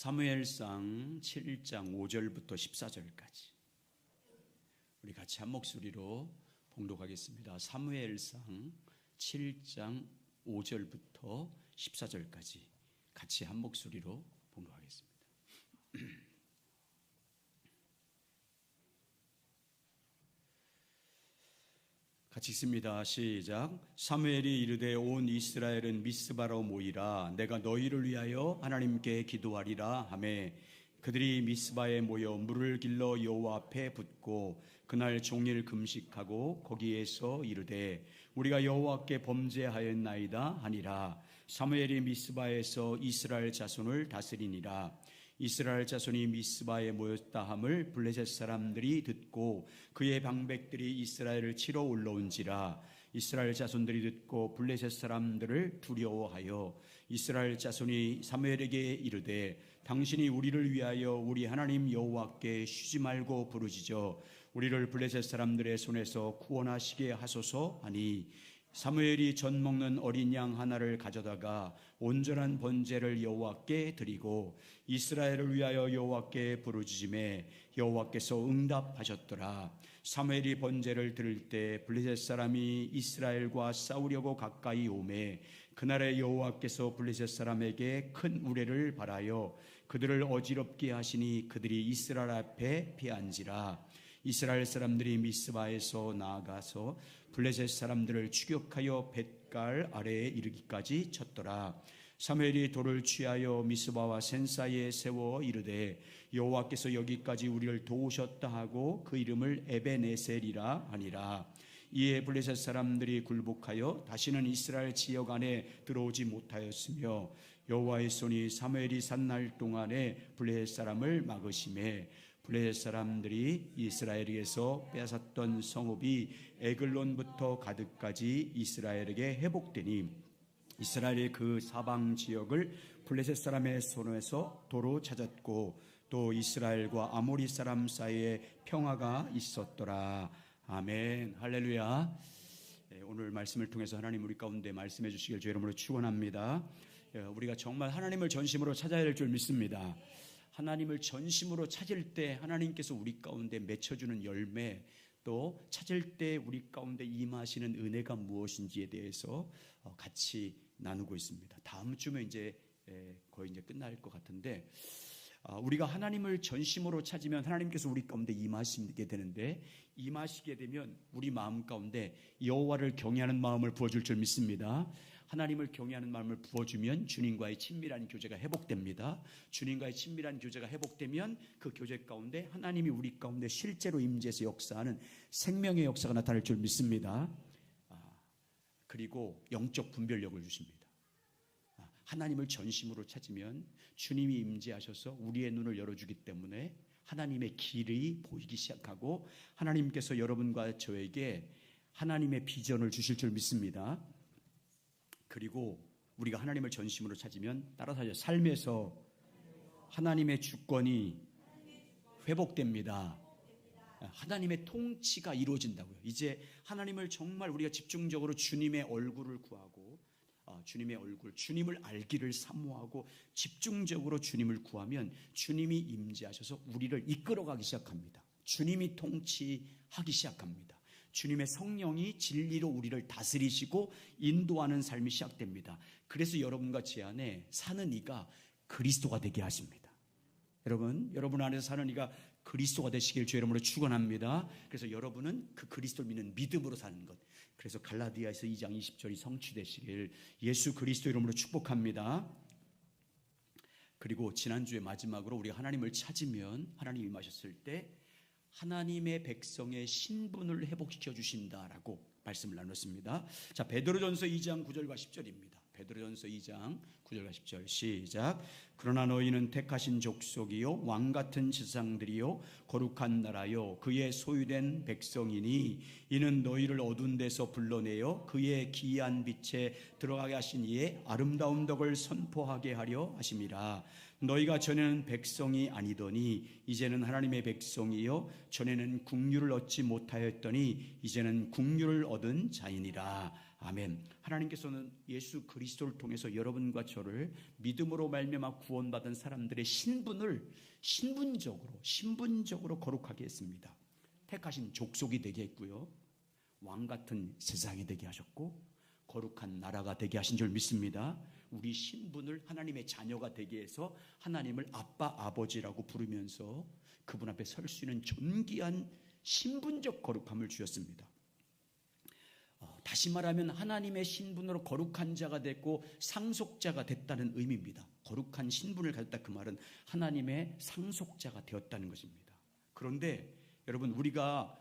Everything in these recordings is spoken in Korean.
사무엘상 7장 5절부터 14절까지 우리 같이 한 목소리로 봉독하겠습니다. 사무엘상 7장 5절부터 14절까지 같이 한 목소리로 봉독하겠습니다. 같이 읽습니다. 시작. 사무엘이 이르되 온 이스라엘은 미스바로 모이라. 내가 너희를 위하여 하나님께 기도하리라 하매 그들이 미스바에 모여 물을 길러 여호와 앞에 붓고 그날 종일 금식하고 거기에서 이르되 우리가 여호와께 범죄하였나이다 하니라. 사무엘이 미스바에서 이스라엘 자손을 다스리니라. 이스라엘 자손이 미스바에 모였다 함을 블레셋 사람들이 듣고 그의 방백들이 이스라엘을 치러 올라온지라. 이스라엘 자손들이 듣고 블레셋 사람들을 두려워하여 이스라엘 자손이 사무엘에게 이르되 당신이 우리를 위하여 우리 하나님 여호와께 쉬지 말고 부르짖어 우리를 블레셋 사람들의 손에서 구원하시게 하소서 하니 사무엘이 젖 먹는 어린 양 하나를 가져다가 온전한 번제를 여호와께 드리고 이스라엘을 위하여 여호와께 부르짖음에 여호와께서 응답하셨더라. 사무엘이 번제를 드릴 때 블레셋 사람이 이스라엘과 싸우려고 가까이 오매 그날에 여호와께서 블레셋 사람에게 큰 우레를 발하여 그들을 어지럽게 하시니 그들이 이스라엘 앞에 피한지라. 이스라엘 사람들이 미스바에서 나아가서 블레셋 사람들을 추격하여 벳갈 아래에 이르기까지 쳤더라. 사무엘이 돌을 취하여 미스바와 센 사이에 세워 이르되 여호와께서 여기까지 우리를 도우셨다 하고 그 이름을 에벤에셀이라 하니라. 이에 블레셋 사람들이 굴복하여 다시는 이스라엘 지역 안에 들어오지 못하였으며 여호와의 손이 사무엘이 산 날 동안에 블레셋 사람을 막으심에 블레셋 사람들이 이스라엘에게서 빼앗았던 성읍이 에글론부터 가드까지 이스라엘에게 회복되니 이스라엘의 그 사방 지역을 블레셋 사람의 손에서 도로 찾았고 또 이스라엘과 아모리 사람 사이에 평화가 있었더라. 아멘. 할렐루야. 오늘 말씀을 통해서 하나님 우리 가운데 말씀해 주시길 주의 이름으로 축원합니다. 우리가 정말 하나님을 전심으로 찾아야 할 줄 믿습니다. 하나님을 전심으로 찾을 때 하나님께서 우리 가운데 맺혀주는 열매, 또 찾을 때 우리 가운데 임하시는 은혜가 무엇인지에 대해서 같이 나누고 있습니다. 다음 주면 이제 거의 이제 끝날 것 같은데, 우리가 하나님을 전심으로 찾으면 하나님께서 우리 가운데 임하시게 되는데, 임하시게 되면 우리 마음 가운데 여호와를 경외하는 마음을 부어줄 줄 믿습니다. 하나님을 경외하는 마음을 부어주면 주님과의 친밀한 교제가 회복됩니다. 주님과의 친밀한 교제가 회복되면 그 교제 가운데 하나님이 우리 가운데 실제로 임재해서 역사하는 생명의 역사가 나타날 줄 믿습니다. 그리고 영적 분별력을 주십니다. 하나님을 전심으로 찾으면 주님이 임재하셔서 우리의 눈을 열어주기 때문에 하나님의 길이 보이기 시작하고 하나님께서 여러분과 저에게 하나님의 비전을 주실 줄 믿습니다. 그리고 우리가 하나님을 전심으로 찾으면 따라서 삶에서 하나님의 주권이 회복됩니다. 하나님의 통치가 이루어진다고요. 이제 하나님을 정말 우리가 집중적으로 주님의 얼굴을 구하고 주님의 얼굴, 주님을 알기를 사모하고 집중적으로 주님을 구하면 주님이 임재하셔서 우리를 이끌어가기 시작합니다. 주님이 통치하기 시작합니다. 주님의 성령이 진리로 우리를 다스리시고 인도하는 삶이 시작됩니다. 그래서 여러분과 제 안에 사는 이가 그리스도가 되게 하십니다. 여러분 안에서 사는 이가 그리스도가 되시길 주의 이름으로 축원합니다. 그래서 여러분은 그 그리스도를 믿는 믿음으로 사는 것. 그래서 갈라디아에서 2장 20절이 성취되시길 예수 그리스도 이름으로 축복합니다. 그리고 지난주에 마지막으로 우리가 하나님을 찾으면 하나님이 임하셨을 때 하나님의 백성의 신분을 회복시켜 주신다라고 말씀을 나눴습니다. 자, 베드로전서 2장 9절과 10절입니다. 베드로전서 2장 9절과 10절 시작. 그러나 너희는 택하신 족속이요 왕같은 지상들이요 거룩한 나라요 그의 소유된 백성이니 이는 너희를 어두운 데서 불러내어 그의 기이한 빛에 들어가게 하신 이의 아름다운 덕을 선포하게 하려 하심이라. 너희가 전에는 백성이 아니더니 이제는 하나님의 백성이요 전에는 국류를 얻지 못하였더니 이제는 국류를 얻은 자이니라. 아멘. 하나님께서는 예수 그리스도를 통해서 여러분과 저를 믿음으로 말미암아 구원받은 사람들의 신분적으로 거룩하게 했습니다. 택하신 족속이 되게 했고요, 왕 같은 세상이 되게 하셨고, 거룩한 나라가 되게 하신 줄 믿습니다. 우리 신분을 하나님의 자녀가 되게 해서 하나님을 아빠, 아버지라고 부르면서 그분 앞에 설 수 있는 존귀한 신분적 거룩함을 주셨습니다. 다시 말하면 하나님의 신분으로 거룩한 자가 됐고 상속자가 됐다는 의미입니다. 거룩한 신분을 가졌다, 그 말은 하나님의 상속자가 되었다는 것입니다. 그런데 여러분, 우리가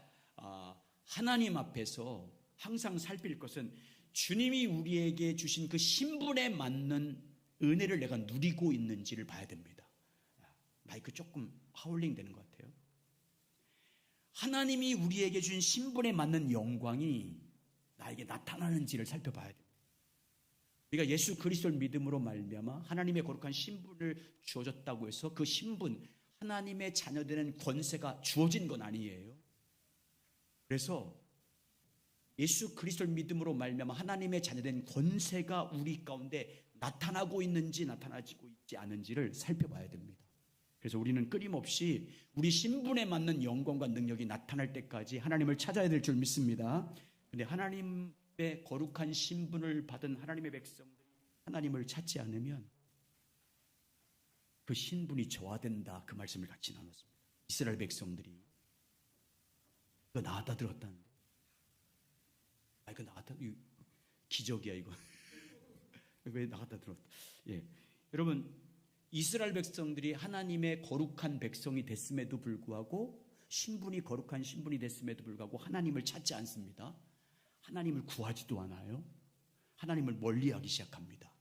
하나님 앞에서 항상 살필 것은 주님이 우리에게 주신 그 신분에 맞는 은혜를 내가 누리고 있는지를 봐야 됩니다. 마이크 조금 하울링 되는 것 같아요. 하나님이 우리에게 주신 신분에 맞는 영광이 나에게 나타나는지를 살펴봐야 됩니다. 우리가 예수 그리스도를 믿음으로 말미암아 하나님의 거룩한 신분을 주어졌다고 해서 그 신분, 하나님의 자녀되는 권세가 주어진 건 아니에요. 그래서 예수 그리스도를 믿음으로 말미암아 하나님의 자녀된 권세가 우리 가운데 나타나고 있는지 나타나지고 있지 않은지를 살펴봐야 됩니다. 그래서 우리는 끊임없이 우리 신분에 맞는 영광과 능력이 나타날 때까지 하나님을 찾아야 될 줄 믿습니다. 그런데 하나님의 거룩한 신분을 받은 하나님의 백성들이 하나님을 찾지 않으면 그 신분이 저하된다, 그 말씀을 같이 나눴습니다. 이스라엘 백성들이 이거 나왔다 들었다는데, 이거 나왔다, 이거 기적이야 이거. 왜 나갔다 들었다. 예, 여러분, 이스라엘 백성들이 하나님의 거룩한 백성이 됐음에도 불구하고, 신분이 거룩한 신분이 됐음에도 불구하고 하나님을 찾지 않습니다. 하나님을 구하지도 않아요. 하나님을 멀리하기 시작합니다.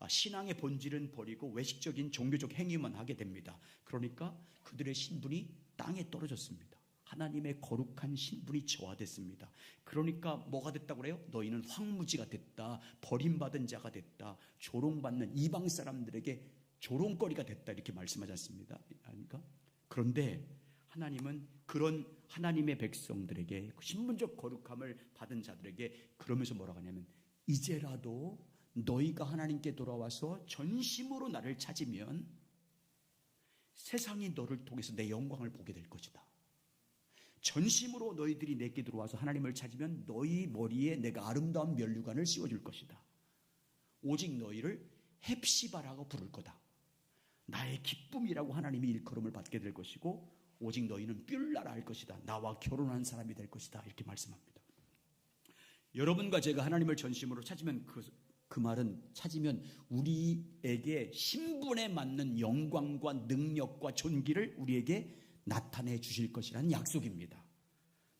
신앙의 본질은 버리고 외식적인 종교적 행위만 하게 됩니다. 그러니까 그들의 신분이 땅에 떨어졌습니다. 하나님의 거룩한 신분이 저하됐습니다. 그러니까 뭐가 됐다고 그래요? 너희는 황무지가 됐다, 버림받은 자가 됐다, 조롱받는 이방 사람들에게 조롱거리가 됐다, 이렇게 말씀하지 않습니다. 아닙니까? 그런데 하나님은 그런 하나님의 백성들에게, 신분적 거룩함을 받은 자들에게 그러면서 뭐라고 하냐면, 이제라도 너희가 하나님께 돌아와서 전심으로 나를 찾으면 세상이 너를 통해서 내 영광을 보게 될 것이다. 전심으로 너희들이 내게 들어와서 하나님을 찾으면 너희 머리에 내가 아름다운 면류관을 씌워줄 것이다. 오직 너희를 헵시바라고 부를 거다. 나의 기쁨이라고 하나님이 일컬음을 받게 될 것이고, 오직 너희는 뷸라라 할 것이다. 나와 결혼한 사람이 될 것이다. 이렇게 말씀합니다. 여러분과 제가 하나님을 전심으로 찾으면 그 말은, 찾으면 우리에게 신분에 맞는 영광과 능력과 존귀를 우리에게 나타내 주실 것이라는 약속입니다.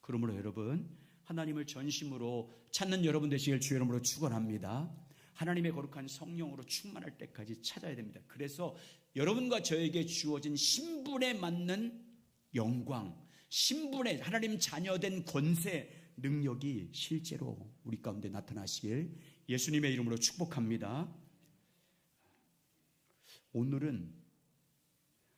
그러므로 여러분, 하나님을 전심으로 찾는 여러분 되시길 주의 이름으로 축원합니다. 하나님의 거룩한 성령으로 충만할 때까지 찾아야 됩니다. 그래서 여러분과 저에게 주어진 신분에 맞는 영광, 신분에 하나님 자녀된 권세, 능력이 실제로 우리 가운데 나타나시길 예수님의 이름으로 축복합니다. 오늘은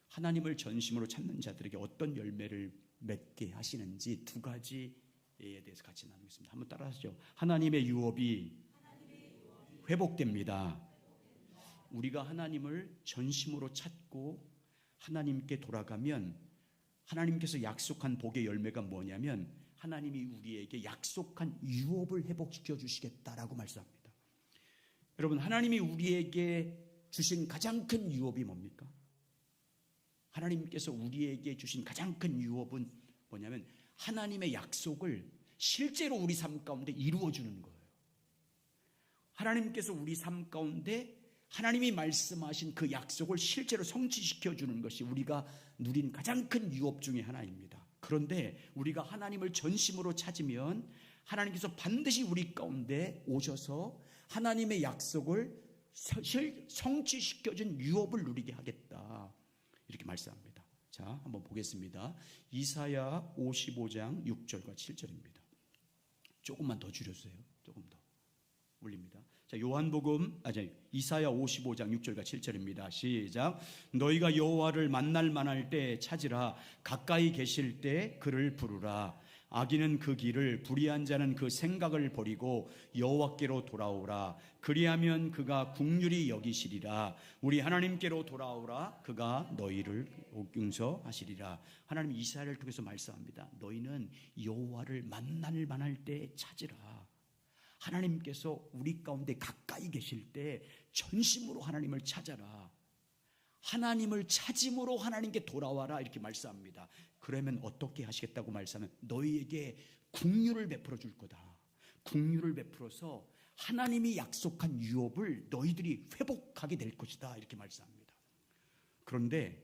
하나님을 전심으로 찾는 자들에게 어떤 열매를 맺게 하시는지 두 가지에 대해서 같이 나누겠습니다. 한번 따라하시죠. 하나님의 유업이 회복됩니다. 우리가 하나님을 전심으로 찾고 하나님께 돌아가면 하나님께서 약속한 복의 열매가 뭐냐면, 하나님이 우리에게 약속한 유업을 회복시켜 주시겠다라고 말씀합니다. 여러분, 하나님이 우리에게 주신 가장 큰 유업이 뭡니까? 하나님께서 우리에게 주신 가장 큰 유업은 뭐냐면, 하나님의 약속을 실제로 우리 삶 가운데 이루어주는 거예요. 하나님께서 우리 삶 가운데 하나님이 말씀하신 그 약속을 실제로 성취시켜주는 것이 우리가 누린 가장 큰 유업 중에 하나입니다. 그런데 우리가 하나님을 전심으로 찾으면 하나님께서 반드시 우리 가운데 오셔서 하나님의 약속을 성취시켜준 유업을 누리게 하겠다, 이렇게 말씀합니다. 자, 한번 보겠습니다. 이사야 55장 6절과 7절입니다. 조금만 더 줄여주세요. 조금 더 올립니다. 자, 이사야 55장 6절과 7절입니다. 시작. 너희가 여호와를 만날 만할 때 찾으라. 가까이 계실 때 그를 부르라. 악인은 그 길을, 불의한 자는 그 생각을 버리고 여호와께로 돌아오라. 그리하면 그가 긍휼히 여기시리라. 우리 하나님께로 돌아오라. 그가 너희를 용서하시리라. 하나님 이스라엘을 통해서 말씀합니다. 너희는 여호와를 만날 만할 때 찾으라. 하나님께서 우리 가운데 가까이 계실 때 전심으로 하나님을 찾아라. 하나님을 찾음으로 하나님께 돌아와라, 이렇게 말씀합니다. 그러면 어떻게 하시겠다고 말씀하면 너희에게 긍휼을 베풀어 줄 거다. 긍휼을 베풀어서 하나님이 약속한 유업을 너희들이 회복하게 될 것이다, 이렇게 말씀합니다. 그런데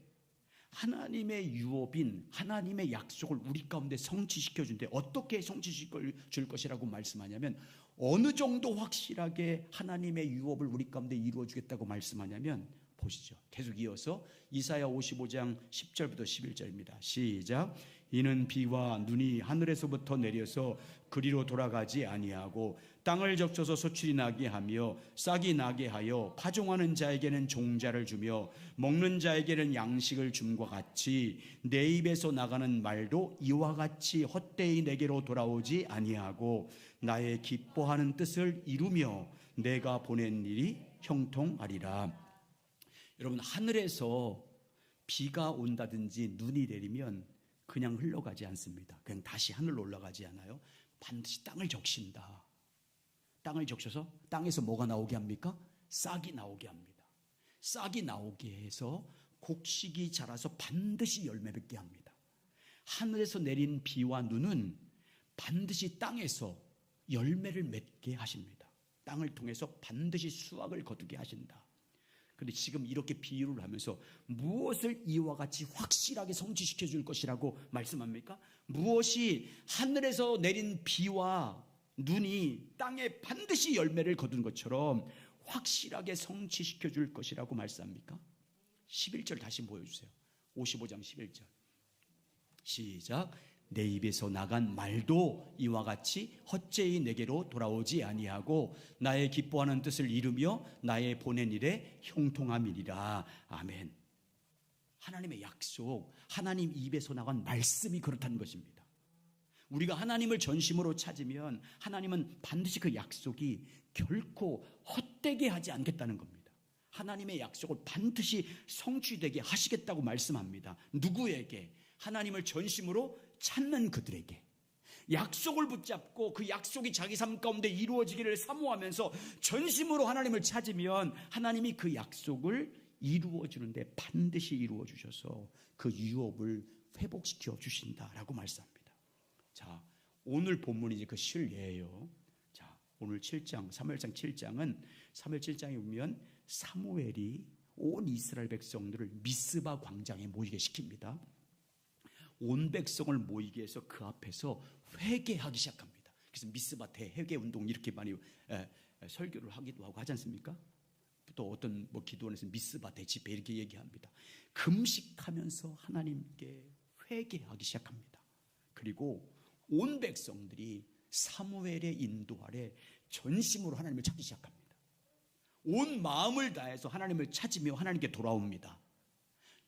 하나님의 유업인 하나님의 약속을 우리 가운데 성취시켜 준대. 어떻게 성취시켜 줄 것이라고 말씀하냐면, 어느 정도 확실하게 하나님의 유업을 우리 가운데 이루어 주겠다고 말씀하냐면, 보시죠. 계속 이어서 이사야 55장 10절부터 11절입니다. 시작. 이는 비와 눈이 하늘에서부터 내려서 그리로 돌아가지 아니하고 땅을 적셔서 소출이 나게 하며 싹이 나게 하여 파종하는 자에게는 종자를 주며 먹는 자에게는 양식을 줌과 같이 내 입에서 나가는 말도 이와 같이 헛되이 내게로 돌아오지 아니하고 나의 기뻐하는 뜻을 이루며 내가 보낸 일이 형통하리라. 여러분, 하늘에서 비가 온다든지 눈이 내리면 그냥 흘러가지 않습니다. 그냥 다시 하늘로 올라가지 않아요. 반드시 땅을 적신다. 땅을 적셔서 땅에서 뭐가 나오게 합니까? 싹이 나오게 합니다. 싹이 나오게 해서 곡식이 자라서 반드시 열매 맺게 합니다. 하늘에서 내린 비와 눈은 반드시 땅에서 열매를 맺게 하십니다. 땅을 통해서 반드시 수확을 거두게 하신다. 그런데 지금 이렇게 비유를 하면서 무엇을 이와 같이 확실하게 성취시켜 줄 것이라고 말씀합니까? 무엇이 하늘에서 내린 비와 눈이 땅에 반드시 열매를 거둔 것처럼 확실하게 성취시켜 줄 것이라고 말씀합니까? 11절 다시 보여주세요. 55장 11절 시작. 내 입에서 나간 말도 이와 같이 헛되이 내게로 돌아오지 아니하고 나의 기뻐하는 뜻을 이루며 나의 보낸 일에 형통함이니라. 아멘. 하나님의 약속, 하나님 입에서 나간 말씀이 그렇다는 것입니다. 우리가 하나님을 전심으로 찾으면 하나님은 반드시 그 약속이 결코 헛되게 하지 않겠다는 겁니다. 하나님의 약속을 반드시 성취되게 하시겠다고 말씀합니다. 누구에게? 하나님을 전심으로 찾는 그들에게. 약속을 붙잡고 그 약속이 자기 삶 가운데 이루어지기를 사모하면서 전심으로 하나님을 찾으면 하나님이 그 약속을 이루어 주는데 반드시 이루어 주셔서 그 유업을 회복시켜 주신다라고 말씀합니다. 자, 오늘 본문이 이제 그 실예예요. 자, 오늘 7장, 사무엘상 7장은 사무엘 7장에 보면 사무엘이 온 이스라엘 백성들을 미스바 광장에 모이게 시킵니다. 온 백성을 모이게 해서 그 앞에서 회개하기 시작합니다. 그래서 미스바 대회개 운동 이렇게 많이 설교를 하기도 하고 하지 않습니까? 또 어떤 기도원에서 미스바 대집회 이렇게 얘기합니다. 금식하면서 하나님께 회개하기 시작합니다. 그리고 온 백성들이 사무엘의 인도 아래 전심으로 하나님을 찾기 시작합니다. 온 마음을 다해서 하나님을 찾으며 하나님께 돌아옵니다.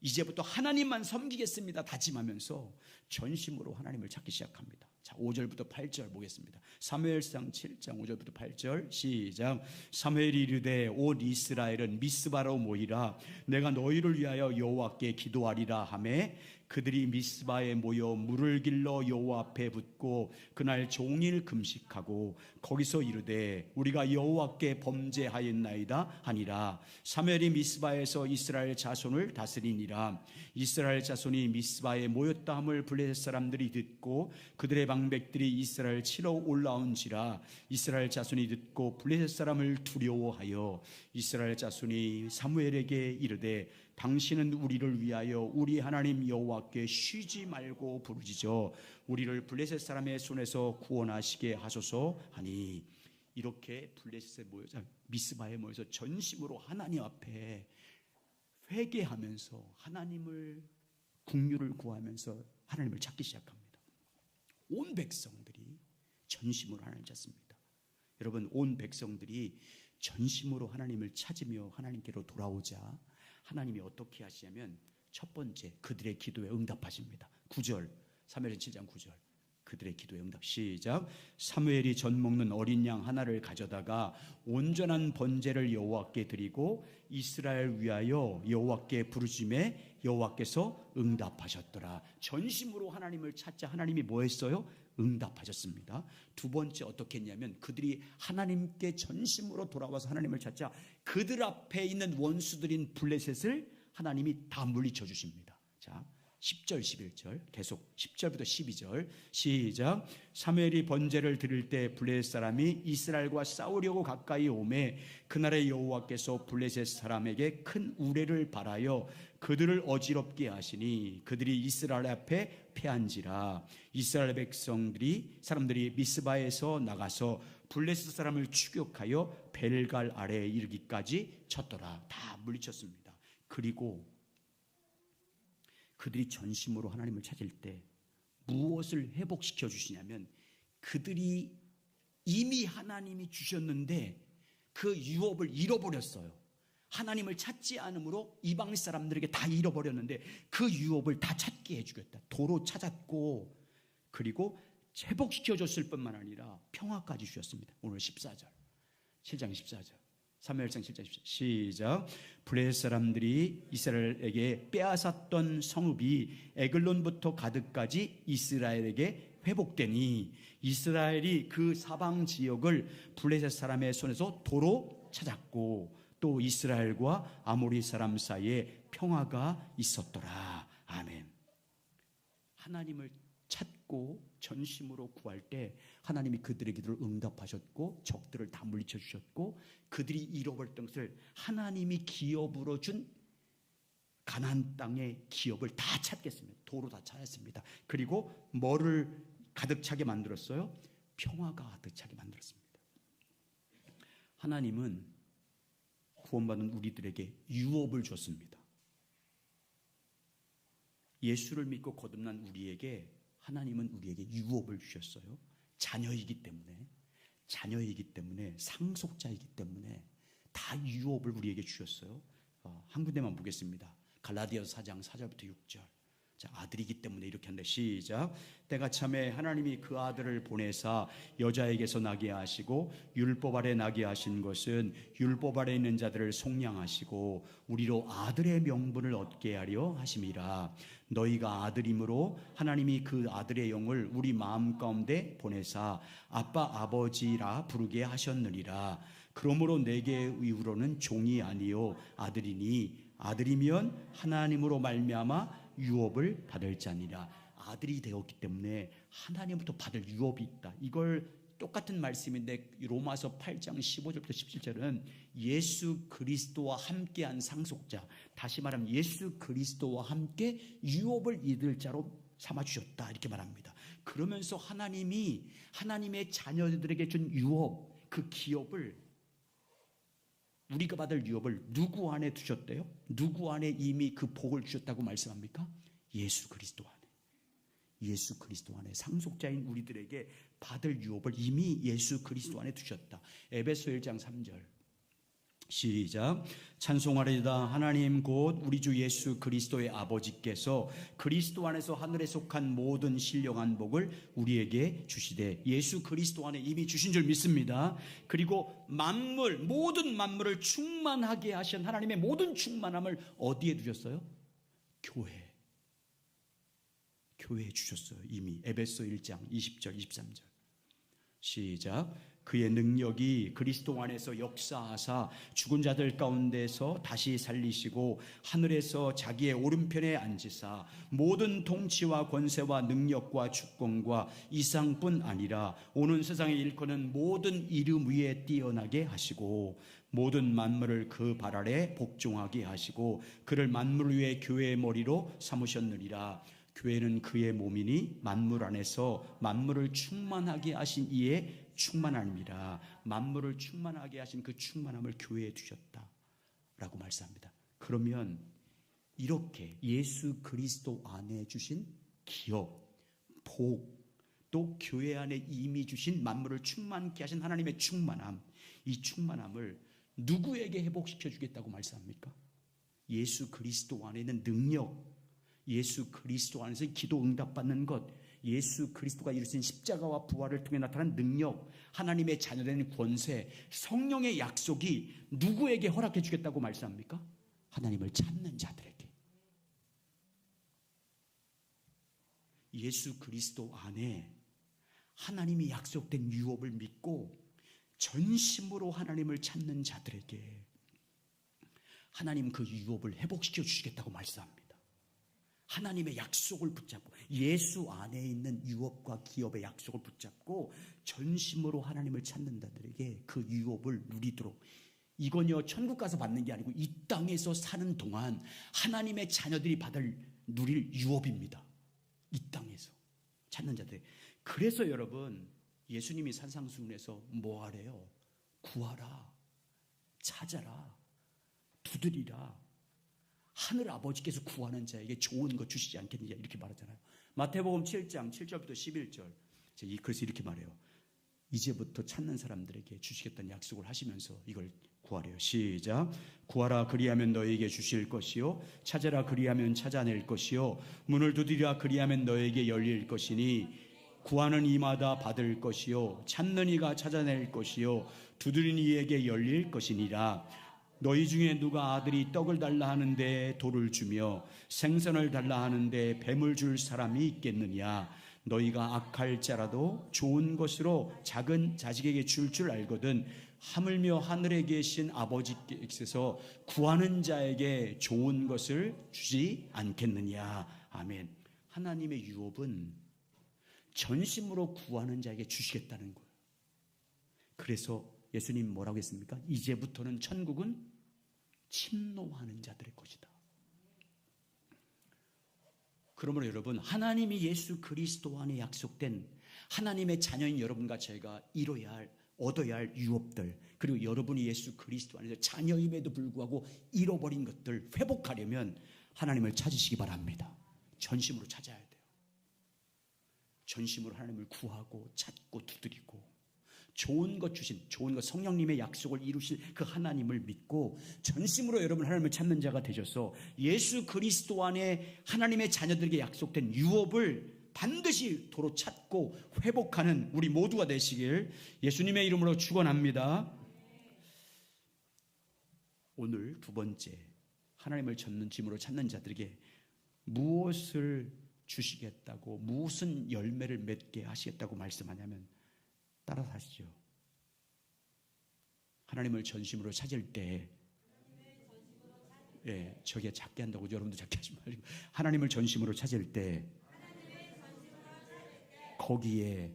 이제부터 하나님만 섬기겠습니다 다짐하면서 전심으로 하나님을 찾기 시작합니다. 자, 5절부터 8절 보겠습니다. 사무엘상 7장 5절부터 8절 시작. 사무엘이 이르되 온 이스라엘은 미스바로 모이라. 내가 너희를 위하여 여호와께 기도하리라 하매 그들이 미스바에 모여 물을 길러 여호와 앞에 붓고 그날 종일 금식하고 거기서 이르되 우리가 여호와께 범죄하였나이다 하니라. 사무엘이 미스바에서 이스라엘 자손을 다스리니라. 이스라엘 자손이 미스바에 모였다 함을 블레셋 사람들이 듣고 그들의 방백들이 이스라엘 치러 올라온지라. 이스라엘 자손이 듣고 블레셋 사람을 두려워하여 이스라엘 자손이 사무엘에게 이르되 당신은 우리를 위하여 우리 하나님 여호와께 쉬지 말고 부르짖어 우리를 블레셋 사람의 손에서 구원하시게 하소서 하니. 이렇게 블레셋에 모여서 미스바에 모여서 전심으로 하나님 앞에 회개하면서 하나님을 긍휼을 구하면서 하나님을 찾기 시작합니다. 온 백성들이 전심으로 하나님을 찾습니다. 여러분, 온 백성들이 전심으로 하나님을 찾으며 하나님께로 돌아오자 하나님이 어떻게 하시냐면 첫 번째 그들의 기도에 응답하십니다. 9절, 사무엘상 7장 9절 그들의 기도의 응답. 시작. 사무엘이 젖 먹는 어린 양 하나를 가져다가 온전한 번제를 여호와께 드리고 이스라엘 위하여 여호와께 부르짖음에 여호와께서 응답하셨더라. 전심으로 하나님을 찾자 하나님이 뭐 했어요? 응답하셨습니다. 두 번째 어떻게 했냐면 그들이 하나님께 전심으로 돌아와서 하나님을 찾자 그들 앞에 있는 원수들인 블레셋을 하나님이 다 물리쳐 주십니다. 자, 10절 11절 계속 10절부터 12절 시작. 사무엘이 번제를 드릴 때 블레셋 사람이 이스라엘과 싸우려고 가까이 오매 그날에 여호와께서 블레셋 사람에게 큰 우레를 발하여 그들을 어지럽게 하시니 그들이 이스라엘 앞에 패한지라. 이스라엘 사람들이 미스바에서 나가서 블레셋 사람을 추격하여 벨갈 아래에 이르기까지 쳤더라. 다 물리쳤습니다. 그리고 그들이 전심으로 하나님을 찾을 때 무엇을 회복시켜 주시냐면 그들이 이미 하나님이 주셨는데 그 유업을 잃어버렸어요. 하나님을 찾지 않으므로 이방 사람들에게 다 잃어버렸는데 그 유업을 다 찾게 해주겠다. 도로 찾았고 그리고 회복시켜 줬을 뿐만 아니라 평화까지 주셨습니다. 오늘 14절 7장 14절 사무엘상 7장 14절 시작. 블레셋 사람들이 이스라엘에게 빼앗았던 성읍이 에글론부터 가드까지 이스라엘에게 회복되니 이스라엘이 그 사방 지역을 블레셋 사람의 손에서 도로 찾았고 또 이스라엘과 아모리 사람 사이에 평화가 있었더라. 아멘. 하나님을 찾고 전심으로 구할 때 하나님이 그들의 기도를 응답하셨고 적들을 다 물리쳐 주셨고 그들이 잃어버렸던 것을 하나님이 기업으로 준 가나안 땅의 기업을 다 찾겠습니다. 도로 다 찾았습니다. 그리고 뭐를 가득 차게 만들었어요? 평화가 가득 차게 만들었습니다. 하나님은 구원받은 우리들에게 유업을 줬습니다. 예수를 믿고 거듭난 우리에게 하나님은 우리에게 유업을 주셨어요. 자녀이기 때문에 상속자이기 때문에 다 유업을 우리에게 주셨어요. 한 군데만 보겠습니다. 갈라디아서 4장 4절부터 6절. 자, 아들이기 때문에 이렇게 한다. 시작. 때가 참에 하나님이 그 아들을 보내사 여자에게서 나게 하시고 율법 아래 나게 하신 것은 율법 아래 있는 자들을 속량하시고 우리로 아들의 명분을 얻게 하려 하심이라. 너희가 아들이므로 하나님이 그 아들의 영을 우리 마음 가운데 보내사 아빠 아버지라 부르게 하셨느니라. 그러므로 내게 이후로는 종이 아니요 아들이니 아들이면 하나님으로 말미암아 유업을 받을 자니라. 아들이 되었기 때문에 하나님부터 받을 유업이 있다. 이걸 똑같은 말씀인데 로마서 8장 15절부터 17절은 예수 그리스도와 함께한 상속자, 다시 말하면 예수 그리스도와 함께 유업을 얻을 자로 삼아주셨다 이렇게 말합니다. 그러면서 하나님이 하나님의 자녀들에게 준 유업, 그 기업을 우리가 받을 유업을 누구 안에 두셨대요? 누구 안에 이미 그 복을 주셨다고 말씀합니까? 예수 그리스도 안에. 예수 그리스도 안에 상속자인 우리들에게 받을 유업을 이미 예수 그리스도 안에 두셨다. 에베소 1장 3절 시작. 찬송하리다. 하나님 곧 우리 주 예수 그리스도의 아버지께서 그리스도 안에서 하늘에 속한 모든 신령한 복을 우리에게 주시되. 예수 그리스도 안에 이미 주신 줄 믿습니다. 그리고 만물, 모든 만물을 충만하게 하신 하나님의 모든 충만함을 어디에 두셨어요? 교회에 주셨어요. 이미 에베소 1장 20절 23절 시작. 그의 능력이 그리스도 안에서 역사하사 죽은 자들 가운데서 다시 살리시고 하늘에서 자기의 오른편에 앉으사 모든 통치와 권세와 능력과 주권과 이상뿐 아니라 오는 세상에 일컫는 모든 이름 위에 뛰어나게 하시고 모든 만물을 그 발 아래 복종하게 하시고 그를 만물 위에 교회의 머리로 삼으셨느니라. 교회는 그의 몸이니 만물 안에서 만물을 충만하게 하신 이의 충만함이라. 만물을 충만하게 하신 그 충만함을 교회에 두셨다라고 말씀합니다. 그러면 이렇게 예수 그리스도 안에 주신 기업, 복, 또 교회 안에 이미 주신 만물을 충만케 하신 하나님의 충만함, 이 충만함을 누구에게 회복시켜 주겠다고 말씀합니까? 예수 그리스도 안에 있는 능력, 예수 그리스도 안에서 기도 응답받는 것, 예수 그리스도가 이루신 십자가와 부활을 통해 나타난 능력, 하나님의 자녀된 권세, 성령의 약속이 누구에게 허락해 주겠다고 말씀합니까? 하나님을 찾는 자들에게. 예수 그리스도 안에 하나님이 약속된 유업을 믿고 전심으로 하나님을 찾는 자들에게 하나님 그 유업을 회복시켜 주시겠다고 말씀합니다. 하나님의 약속을 붙잡고 예수 안에 있는 유업과 기업의 약속을 붙잡고 전심으로 하나님을 찾는 자들에게 그 유업을 누리도록, 이건요 천국 가서 받는 게 아니고 이 땅에서 사는 동안 하나님의 자녀들이 누릴 유업입니다. 이 땅에서 찾는 자들. 그래서 여러분, 예수님이 산상수훈에서 뭐 하래요? 구하라, 찾아라, 두드리라. 하늘 아버지께서 구하는 자에게 좋은 것 주시지 않겠느냐, 이렇게 말하잖아요. 마태복음 7장 7절부터 11절. 그래서 이렇게 말해요. 이제부터 찾는 사람들에게 주시겠다는 약속을 하시면서 이걸 구하래요. 시작. 구하라 그리하면 너에게 주실 것이요, 찾아라 그리하면 찾아낼 것이요, 문을 두드리라 그리하면 너에게 열릴 것이니 구하는 이마다 받을 것이요, 찾는 이가 찾아낼 것이요, 두드리는 이에게 열릴 것이니라. 너희 중에 누가 아들이 떡을 달라 하는데 돌을 주며 생선을 달라 하는데 뱀을 줄 사람이 있겠느냐? 너희가 악할 자라도 좋은 것으로 작은 자식에게 줄 알거든 하물며 하늘에 계신 아버지께서 구하는 자에게 좋은 것을 주지 않겠느냐. 아멘. 하나님의 유업은 전심으로 구하는 자에게 주시겠다는 거예요. 그래서 예수님 뭐라고 했습니까? 이제부터는 천국은 침노하는 자들의 것이다. 그러므로 여러분, 하나님이 예수 그리스도 안에 약속된 하나님의 자녀인 여러분과 제가 얻어야 할 유업들, 그리고 여러분이 예수 그리스도 안에서 자녀임에도 불구하고 잃어버린 것들 회복하려면 하나님을 찾으시기 바랍니다. 전심으로 찾아야 돼요. 전심으로 하나님을 구하고 찾고 두드리고 좋은 것 성령님의 약속을 이루실 그 하나님을 믿고 전심으로 여러분 하나님을 찾는 자가 되셔서 예수 그리스도 안에 하나님의 자녀들에게 약속된 유업을 반드시 도로 찾고 회복하는 우리 모두가 되시길 예수님의 이름으로 축원합니다. 오늘 두 번째, 하나님을 전심으로 찾는 자들에게 무엇을 주시겠다고, 무슨 열매를 맺게 하시겠다고 말씀하냐면, 따라서 하시죠. 하나님을 전심으로 찾을 때, 저게 작게 한다고 여러분도 작게 하지 말고, 하나님을 전심으로 찾을 때 거기에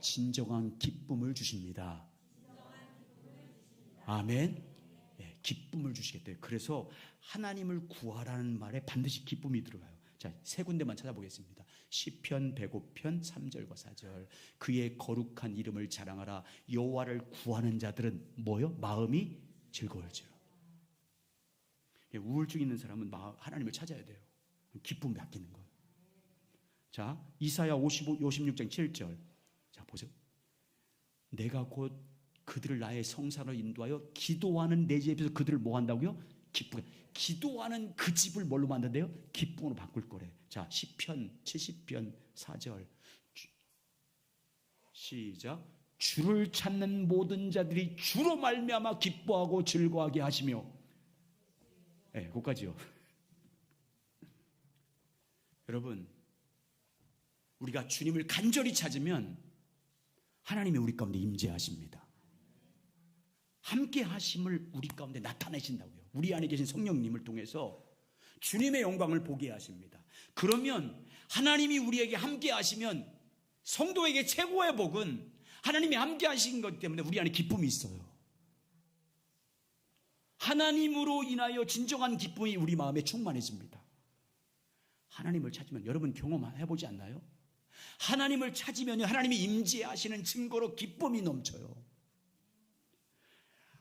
진정한 기쁨을 주십니다. 아멘. 기쁨을 주시겠대요. 그래서 하나님을 구하라는 말에 반드시 기쁨이 들어가요. 자, 세 군데만 찾아보겠습니다. 시편 105편 3절과 4절. 그의 거룩한 이름을 자랑하라. 여호와를 구하는 자들은 뭐요? 마음이 즐거워지라. 우울증 있는 사람은 하나님을 찾아야 돼요. 기쁨 맡기는 거. 자, 이사야 56장 7절. 자, 보세요. 내가 곧 그들을 나의 성산으로 인도하여 기도하는 내 집에서 그들을 뭐 한다고요? 기쁘게. 기도하는 그 집을 뭘로 만든대요? 기쁨으로 바꿀 거래. 자, 시편 70편 4절. 시작. 주를 찾는 모든 자들이 주로 말미암아 기뻐하고 즐거워하게 하시며. 그까지요. 여러분, 우리가 주님을 간절히 찾으면 하나님이 우리 가운데 임재하십니다. 함께 하심을 우리 가운데 나타내신다고요. 우리 안에 계신 성령님을 통해서 주님의 영광을 보게 하십니다. 그러면 하나님이 우리에게 함께 하시면 성도에게 최고의 복은 하나님이 함께 하신 것 때문에 우리 안에 기쁨이 있어요. 하나님으로 인하여 진정한 기쁨이 우리 마음에 충만해집니다. 하나님을 찾으면 여러분 경험해보지 않나요? 하나님을 찾으면 하나님이 임재하시는 증거로 기쁨이 넘쳐요.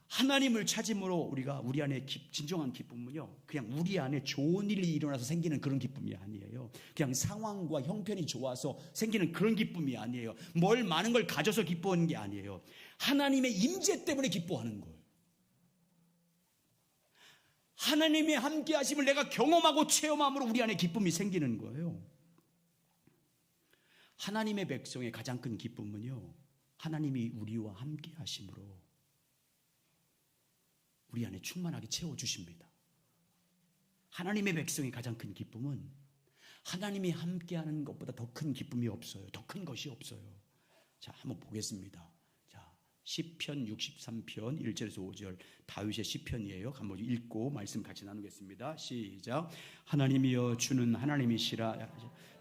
하나님을 찾음으로 우리 안에 진정한 기쁨은요, 그냥 우리 안에 좋은 일이 일어나서 생기는 그런 기쁨이 아니에요. 그냥 상황과 형편이 좋아서 생기는 그런 기쁨이 아니에요. 뭘 많은 걸 가져서 기뻐하는 게 아니에요. 하나님의 임재 때문에 기뻐하는 거예요. 하나님의 함께 하심을 내가 경험하고 체험함으로 우리 안에 기쁨이 생기는 거예요. 하나님의 백성의 가장 큰 기쁨은요, 하나님이 우리와 함께 하심으로 우리 안에 충만하게 채워주십니다. 하나님의 백성의 가장 큰 기쁨은 하나님이 함께하는 것보다 더 큰 기쁨이 없어요. 더 큰 것이 없어요. 자, 한번 보겠습니다. 자, 시편 63편 1절에서 5절 다윗의 시편이에요. 한번 읽고 말씀 같이 나누겠습니다. 시작. 하나님이여 주는 하나님이시라.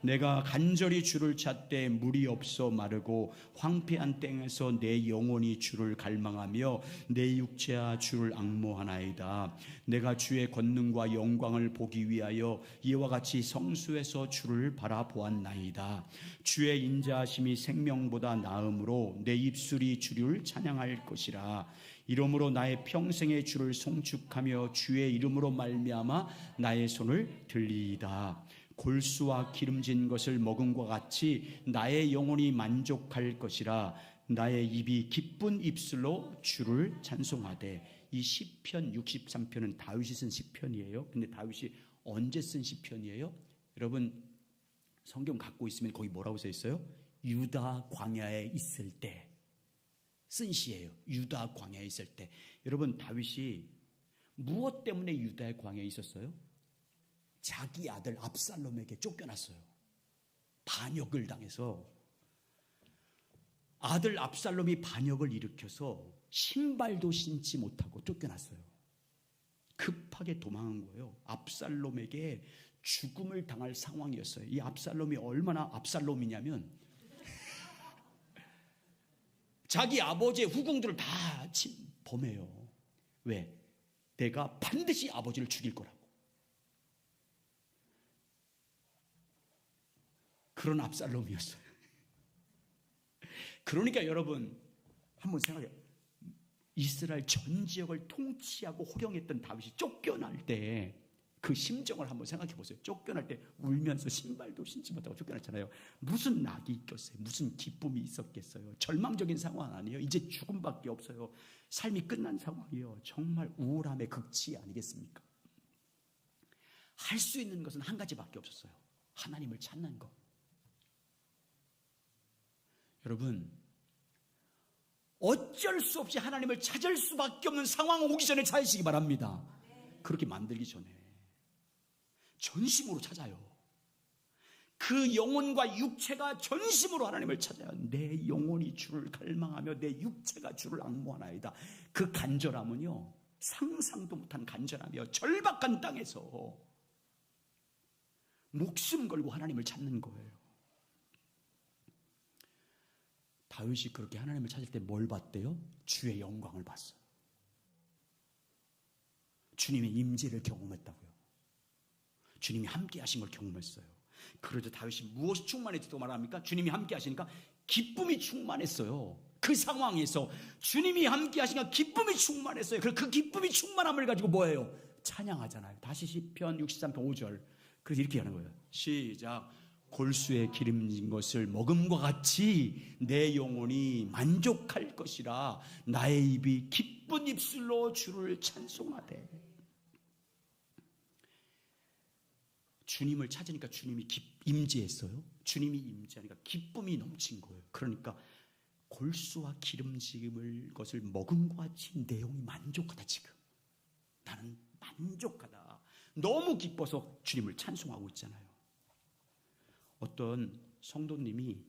내가 간절히 주를 찾되 물이 없어 마르고 황폐한 땅에서 내 영혼이 주를 갈망하며 내 육체야 주를 앙모하나이다. 내가 주의 권능과 영광을 보기 위하여 이와 같이 성수에서 주를 바라보았나이다. 주의 인자하심이 생명보다 나음으로 내 입술이 주를 찬양할 것이라. 이러므로 나의 평생의 주를 송축하며 주의 이름으로 말미암아 나의 손을 들리이다. 골수와 기름진 것을 먹음과 같이 나의 영혼이 만족할 것이라. 나의 입이 기쁜 입술로 주를 찬송하되. 이 시편 63편은 다윗이 쓴 시편이에요. 근데 다윗이 언제 쓴 시편이에요? 여러분 성경 갖고 있으면 거기 뭐라고 써 있어요? 유다 광야에 있을 때 쓴 시예요. 유다 광야에 있을 때. 여러분 다윗이 무엇 때문에 유다의 광야에 있었어요? 자기 아들 압살롬에게 쫓겨났어요. 반역을 당해서 아들 압살롬이 반역을 일으켜서 신발도 신지 못하고 쫓겨났어요. 급하게 도망한 거예요. 압살롬에게 죽음을 당할 상황이었어요. 이 압살롬이 얼마나 압살롬이냐면 자기 아버지의 후궁들을 다 범해요. 왜? 내가 반드시 아버지를 죽일 거라고. 그런 압살롬이었어요. 그러니까 여러분 한번 생각해요. 이스라엘 전 지역을 통치하고 호령했던 다윗이 쫓겨날 때 그 심정을 한번 생각해 보세요. 쫓겨날 때 울면서 신발도 신지 못하고 쫓겨났잖아요. 무슨 낙이 있겠어요? 무슨 기쁨이 있었겠어요? 절망적인 상황 아니에요? 이제 죽음밖에 없어요. 삶이 끝난 상황이에요. 정말 우울함의 극치 아니겠습니까? 할 수 있는 것은 한 가지밖에 없었어요. 하나님을 찾는 것. 여러분 어쩔 수 없이 하나님을 찾을 수밖에 없는 상황 오기 전에 찾으시기 바랍니다. 그렇게 만들기 전에 전심으로 찾아요. 그 영혼과 육체가 전심으로 하나님을 찾아요. 내 영혼이 주를 갈망하며 내 육체가 주를 앙모하나이다. 그 간절함은요 상상도 못한 간절함이요 절박한 땅에서 목숨 걸고 하나님을 찾는 거예요. 다윗이 그렇게 하나님을 찾을 때 뭘 봤대요? 주의 영광을 봤어요. 주님의 임재를 경험했다고요. 주님이 함께 하신 걸 경험했어요. 그러자 다윗이 무엇이 충만했다고 말합니까? 주님이 함께 하시니까 기쁨이 충만했어요. 그 상황에서 주님이 함께 하시니까 기쁨이 충만했어요. 그 기쁨이 충만함을 가지고 뭐예요? 찬양하잖아요. 다시 시편 63편 5절. 그래서 이렇게 하는 거예요. 시작. 골수에 기름진 것을 먹음과 같이 내 영혼이 만족할 것이라. 나의 입이 기쁜 입술로 주를 찬송하되. 주님을 찾으니까 주님이 임재했어요. 주님이 임재하니까 기쁨이 넘친 거예요. 그러니까 골수와 기름진 것을 먹음과 같이 내 영혼이 만족하다. 지금 나는 만족하다. 너무 기뻐서 주님을 찬송하고 있잖아요. 어떤 성도님이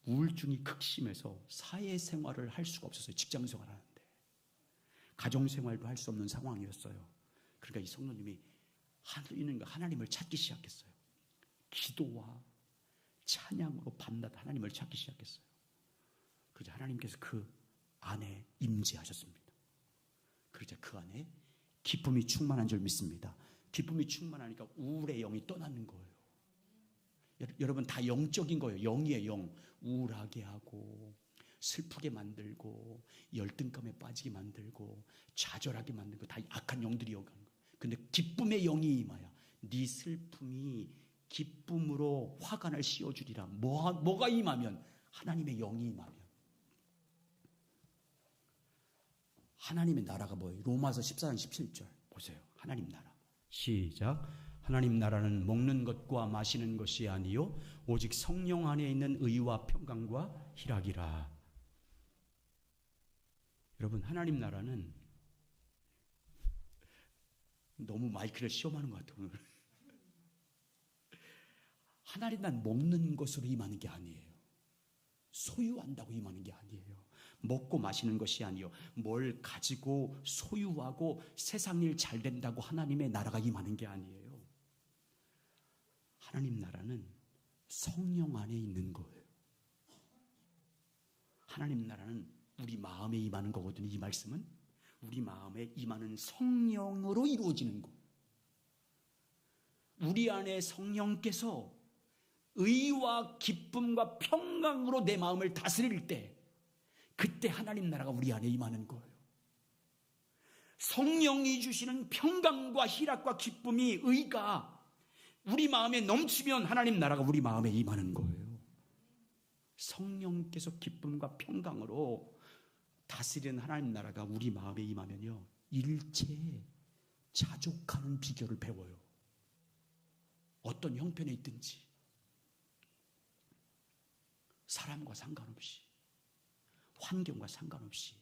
우울증이 극심해서 사회생활을 할 수가 없었어요. 직장생활을 하는데 가정생활도 할 수 없는 상황이었어요. 그러니까 이 성도님이 하나님을 찾기 시작했어요. 기도와 찬양으로 밤낮 하나님을 찾기 시작했어요. 그래서 하나님께서 그 안에 임재하셨습니다. 그러자 그 안에 기쁨이 충만한 줄 믿습니다. 기쁨이 충만하니까 우울의 영이 떠나는 거예요. 여러분 다 영적인 거예요. 영이에요. 영. 우울하게 하고 슬프게 만들고 열등감에 빠지게 만들고 좌절하게 만들고 다 악한 영들이 여기 하는 거예요. 근데 기쁨의 영이 임하여 네 슬픔이 기쁨으로 화관을 씌워주리라. 뭐가 임하면? 하나님의 영이 임하면. 하나님의 나라가 뭐예요? 로마서 14장 17절 보세요. 하나님 나라. 시작. 하나님 나라는 먹는 것과 마시는 것이 아니요 오직 성령 안에 있는 의와 평강과 희락이라. 여러분, 하나님 나라는 너무 마이크를 시험하는 것 같아요 오늘. 하나님 나라는 먹는 것으로 임하는 게 아니에요. 소유한다고 임하는 게 아니에요. 먹고 마시는 것이 아니요 뭘 가지고 소유하고 세상 일 잘 된다고 하나님의 나라가 임하는 게 아니에요. 하나님 나라는 성령 안에 있는 거예요. 하나님 나라는 우리 마음에 임하는 거거든요. 이 말씀은 우리 마음에 임하는 성령으로 이루어지는 거. 우리 안에 성령께서 의와 기쁨과 평강으로 내 마음을 다스릴 때, 그때 하나님 나라가 우리 안에 임하는 거예요. 성령이 주시는 평강과 희락과 기쁨이, 의가 우리 마음에 넘치면 하나님 나라가 우리 마음에 임하는 거예요. 성령께서 기쁨과 평강으로 다스리는 하나님 나라가 우리 마음에 임하면요, 일체에 자족하는 비결을 배워요. 어떤 형편에 있든지 사람과 상관없이, 환경과 상관없이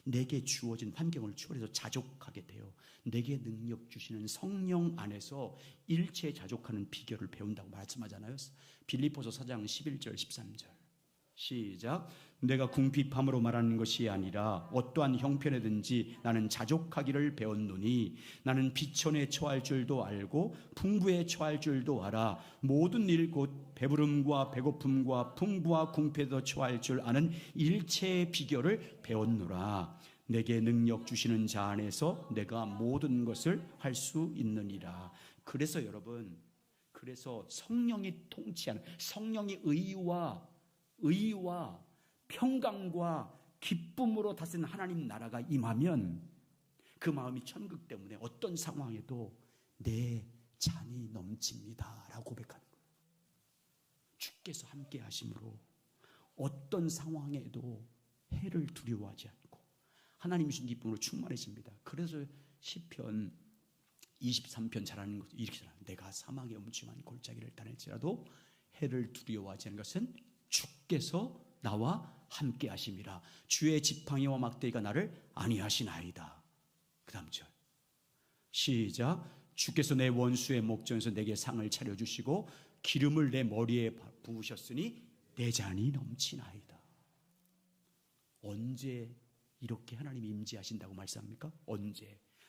내게 주어진 환경을 초월해서 자족하게 돼요. 내게 능력 주시는 성령 안에서 일체에 자족하는 비결을 배운다고 말씀하잖아요. 빌립보서 4장 11절 13절 시작. 내가 궁핍함으로 말하는 것이 아니라 어떠한 형편에든지 나는 자족하기를 배웠노니 나는 비천에 처할 줄도 알고 풍부에 처할 줄도 알아. 모든 일 곧 배부름과 배고픔과 풍부와 궁핍에도 처할 줄 아는 일체의 비결을 배웠노라. 내게 능력 주시는 자 안에서 내가 모든 것을 할 수 있느니라. 그래서 여러분, 그래서 성령이 통치하는, 성령이 의와 평강과 기쁨으로 다스리는 하나님 나라가 임하면 그 마음이 천국 때문에 어떤 상황에도 내 잔이 넘칩니다 라고 고백하는 거예요. 주께서 함께 하심으로 어떤 상황에도 해를 두려워하지 않고 하나님이 주신 기쁨으로 충만해집니다. 그래서 시편 23편 잘하는 것도 이렇게 잘하는, 내가 사망의 음침한 골짜기를 다닐지라도 해를 두려워하지 않는 것은 주께서 나와 함께 하심이라. 주의 지팡이와 막대기가 나를 안위하시나이다. 그 다음 절 시작. 주께서 내 원수의 목전에서 내게 상을 차려주시고 기름을 내 머리에 부으셨으니 내 잔이 넘치나이다. 언제 이렇게 하나님이 임재하신다고 말씀합니까?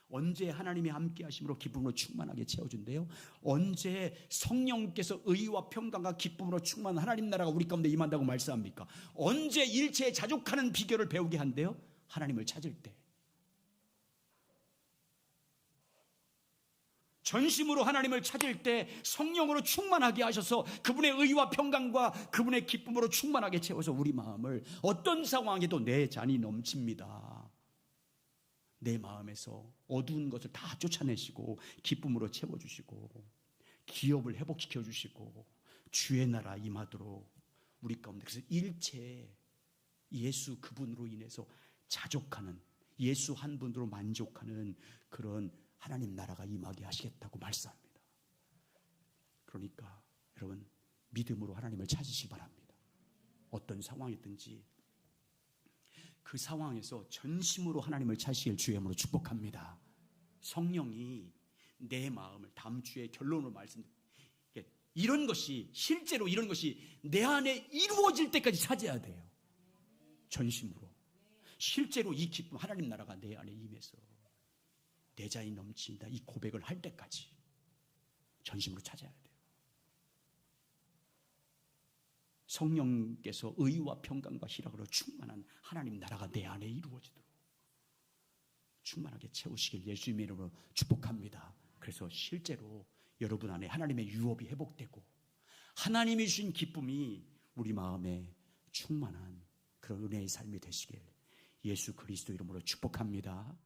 언제 하나님이 함께 하심으로 기쁨으로 충만하게 채워준대요? 언제 성령께서 의와 평강과 기쁨으로 충만한 하나님 나라가 우리 가운데 임한다고 말씀합니까? 언제 일체에 자족하는 비결을 배우게 한대요? 하나님을 찾을 때. 전심으로 하나님을 찾을 때 성령으로 충만하게 하셔서 그분의 의와 평강과 그분의 기쁨으로 충만하게 채워서 우리 마음을 어떤 상황에도 내 잔이 넘칩니다. 내 마음에서 어두운 것을 다 쫓아내시고 기쁨으로 채워주시고 기업을 회복시켜 주시고 주의 나라 임하도록 우리 가운데, 그래서 일체 예수 그분으로 인해서 자족하는, 예수 한 분으로 만족하는 그런 하나님 나라가 임하게 하시겠다고 말씀합니다. 그러니까 여러분, 믿음으로 하나님을 찾으시기 바랍니다. 어떤 상황이든지 그 상황에서 전심으로 하나님을 찾으실 주의 이름으로 축복합니다. 성령이 내 마음을, 다음 주에 결론으로 말씀드릴게요. 이런 것이, 실제로 이런 것이 내 안에 이루어질 때까지 찾아야 돼요. 전심으로. 실제로 이 기쁨, 하나님 나라가 내 안에 임해서 내 잔이 넘친다, 이 고백을 할 때까지 전심으로 찾아야 돼요. 성령께서 의와 평강과 희락으로 충만한 하나님 나라가 내 안에 이루어지도록 충만하게 채우시길 예수님의 이름으로 축복합니다. 그래서 실제로 여러분 안에 하나님의 유업이 회복되고 하나님이 주신 기쁨이 우리 마음에 충만한 그런 은혜의 삶이 되시길 예수 그리스도 이름으로 축복합니다.